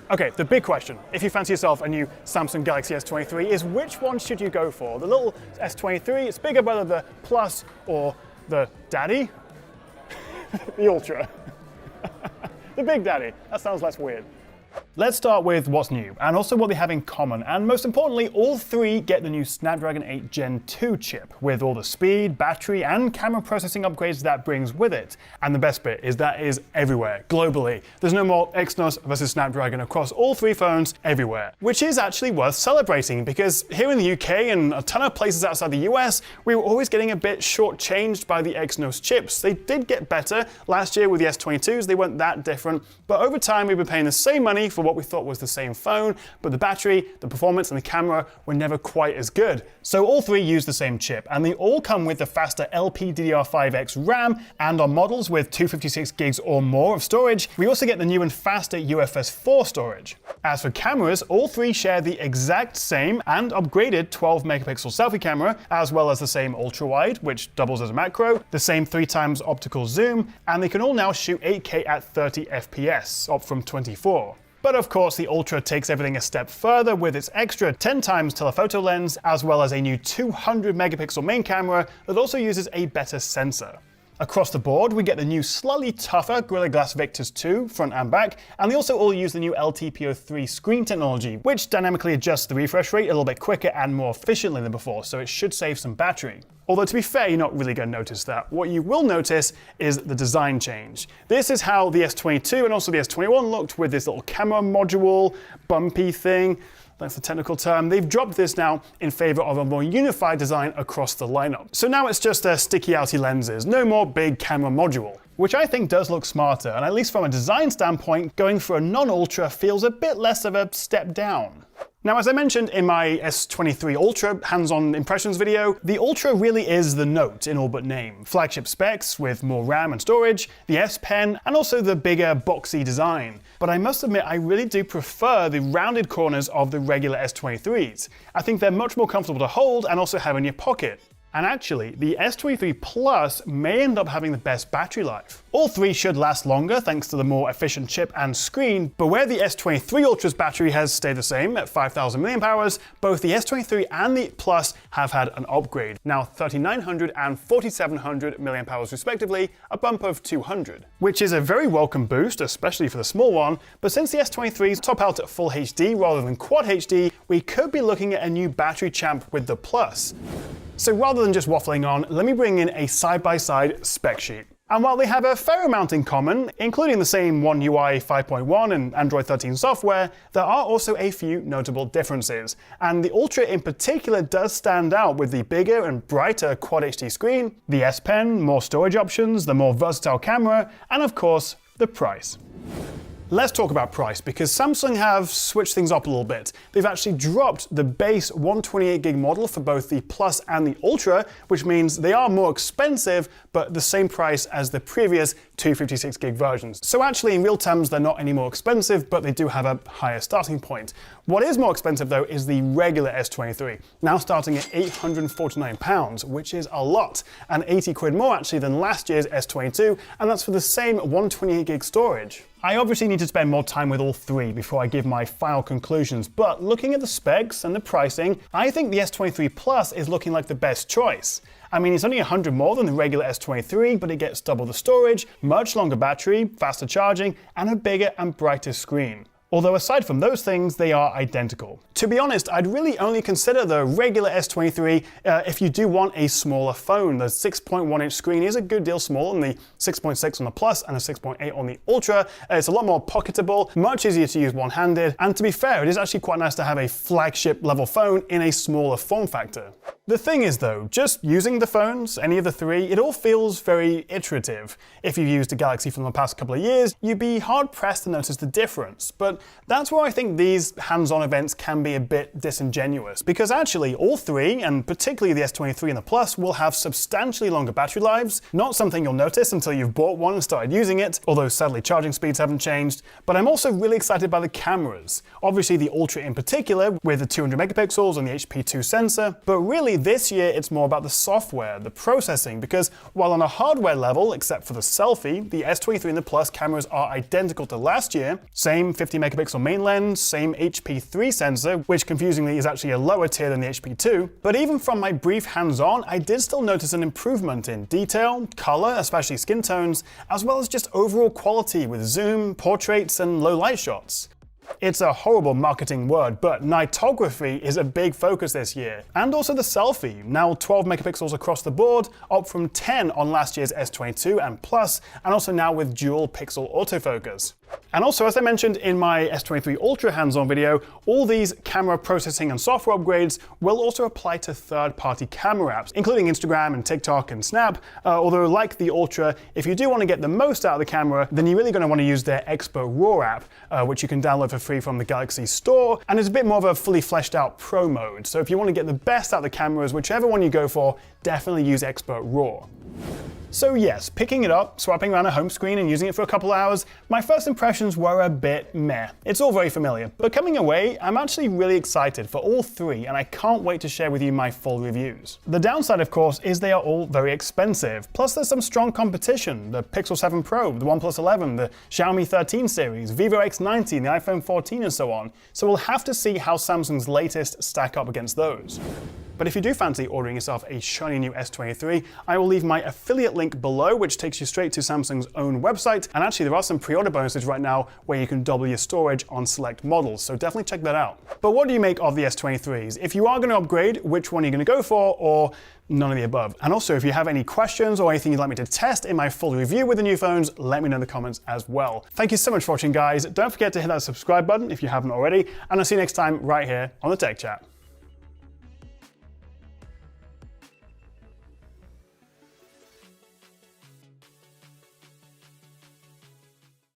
Okay, the big question, if you fancy yourself a new Samsung Galaxy S23, is which one should you go for? The little S23, its bigger brother, the Plus, or the Daddy? The Ultra. The Big Daddy. That sounds less weird. Let's start with what's new, and also what they have in common, and most importantly, all three get the new Snapdragon 8 Gen 2 chip, with all the speed, battery, and camera processing upgrades that brings with it. And the best bit is that is everywhere, globally. There's no more Exynos versus Snapdragon across all three phones everywhere, which is actually worth celebrating, because here in the UK and a ton of places outside the US, we were always getting a bit shortchanged by the Exynos chips. They did get better. Last year with the S22s, they weren't that different, but over time we've been paying the same money for what we thought was the same phone, but the battery, the performance, and the camera were never quite as good. So all three use the same chip, and they all come with the faster LPDDR5X RAM, and on models with 256 gigs or more of storage, we also get the new and faster UFS 4 storage. As for cameras, all three share the exact same and upgraded 12 megapixel selfie camera, as well as the same ultra-wide, which doubles as a macro, the same 3x optical zoom, and they can all now shoot 8K at 30 FPS, up from 24. But of course, the Ultra takes everything a step further with its extra 10x telephoto lens, as well as a new 200 megapixel main camera that also uses a better sensor. Across the board, we get the new slightly tougher Gorilla Glass Victus 2 front and back, and they also all use the new LTPO3 screen technology, which dynamically adjusts the refresh rate a little bit quicker and more efficiently than before, so it should save some battery. Although to be fair, you're not really going to notice that. What you will notice is the design change. This is how the S22 and also the S21 looked, with this little camera module, bumpy thing. That's the technical term. They've dropped this now in favor of a more unified design across the lineup. So now it's just sticky outy lenses, no more big camera module, which I think does look smarter, and at least from a design standpoint, going for a non-Ultra feels a bit less of a step down. Now, as I mentioned in my S23 Ultra hands-on impressions video, the Ultra really is the Note in all but name. Flagship specs with more RAM and storage, the S Pen, and also the bigger boxy design. But I must admit, I really do prefer the rounded corners of the regular S23s. I think they're much more comfortable to hold and also have in your pocket. And actually, the S23 Plus may end up having the best battery life. All three should last longer thanks to the more efficient chip and screen, but where the S23 Ultra's battery has stayed the same at 5,000 mAh, both the S23 and the Plus have had an upgrade, now 3,900 and 4,700 mAh respectively, a bump of 200. Which is a very welcome boost, especially for the small one, but since the S23s top out at Full HD rather than Quad HD, we could be looking at a new battery champ with the Plus. So rather than just waffling on, let me bring in a side-by-side spec sheet. And while they have a fair amount in common, including the same One UI 5.1 and Android 13 software, there are also a few notable differences. And the Ultra in particular does stand out with the bigger and brighter Quad HD screen, the S Pen, more storage options, the more versatile camera, and of course, the price. Let's talk about price, because Samsung have switched things up a little bit. They've actually dropped the base 128GB model for both the Plus and the Ultra, which means they are more expensive, but the same price as the previous 256GB versions. So actually, in real terms, they're not any more expensive, but they do have a higher starting point. What is more expensive, though, is the regular S23, now starting at £849, which is a lot, and 80 quid more actually than last year's S22, and that's for the same 128GB storage. I obviously need to spend more time with all three before I give my final conclusions, but looking at the specs and the pricing, I think the S23 Plus is looking like the best choice. I mean, it's only 100 more than the regular S23, but it gets double the storage, much longer battery, faster charging, and a bigger and brighter screen. Although aside from those things, they are identical. To be honest, I'd really only consider the regular S23 if you do want a smaller phone. The 6.1-inch screen is a good deal smaller than the 6.6 on the Plus and the 6.8 on the Ultra. It's a lot more pocketable, much easier to use one-handed, and to be fair, it is actually quite nice to have a flagship level phone in a smaller form factor. The thing is though, just using the phones, any of the three, it all feels very iterative. If you've used a Galaxy from the past couple of years, you'd be hard-pressed to notice the difference. But that's where I think these hands-on events can be a bit disingenuous, because actually all three, and particularly the S23 and the Plus, will have substantially longer battery lives, not something you'll notice until you've bought one and started using it, although sadly charging speeds haven't changed. But I'm also really excited by the cameras. Obviously the Ultra in particular, with the 200 megapixels and the HP2 sensor, but really this year it's more about the software, the processing, because while on a hardware level, except for the selfie, the S23 and the Plus cameras are identical to last year, same 50 megapixel main lens, same HP3 sensor, which confusingly is actually a lower tier than the HP2. But even from my brief hands-on, I did still notice an improvement in detail, color, especially skin tones, as well as just overall quality with zoom, portraits, and low light shots. It's a horrible marketing word, but nightography is a big focus this year. And also the selfie, now 12 megapixels across the board, up from 10 on last year's S22 and Plus, and also now with dual pixel autofocus. And also, as I mentioned in my S23 Ultra hands-on video, all these camera processing and software upgrades will also apply to third-party camera apps, including Instagram and TikTok and Snap, although like the Ultra, if you do want to get the most out of the camera, then you're really going to want to use their Expert RAW app, which you can download for free from the Galaxy Store, and it's a bit more of a fully fleshed out pro mode. So if you want to get the best out of the cameras, whichever one you go for, definitely use Expert RAW. So yes, picking it up, swiping around a home screen and using it for a couple hours, my first impressions were a bit meh. It's all very familiar. But coming away, I'm actually really excited for all three, and I can't wait to share with you my full reviews. The downside, of course, is they are all very expensive. Plus there's some strong competition. The Pixel 7 Pro, the OnePlus 11, the Xiaomi 13 series, Vivo X90, the iPhone 14 and so on. So we'll have to see how Samsung's latest stack up against those. But if you do fancy ordering yourself a shiny new S23, I will leave my affiliate link below, which takes you straight to Samsung's own website. And actually, there are some pre-order bonuses right now where you can double your storage on select models, so definitely check that out. But what do you make of the S23s? If you are going to upgrade, which one are you going to go for, or none of the above? And also, if you have any questions or anything you'd like me to test in my full review with the new phones, let me know in the comments as well. Thank you so much for watching, guys. Don't forget to hit that subscribe button if you haven't already, and I'll see you next time right here on the Tech Chat.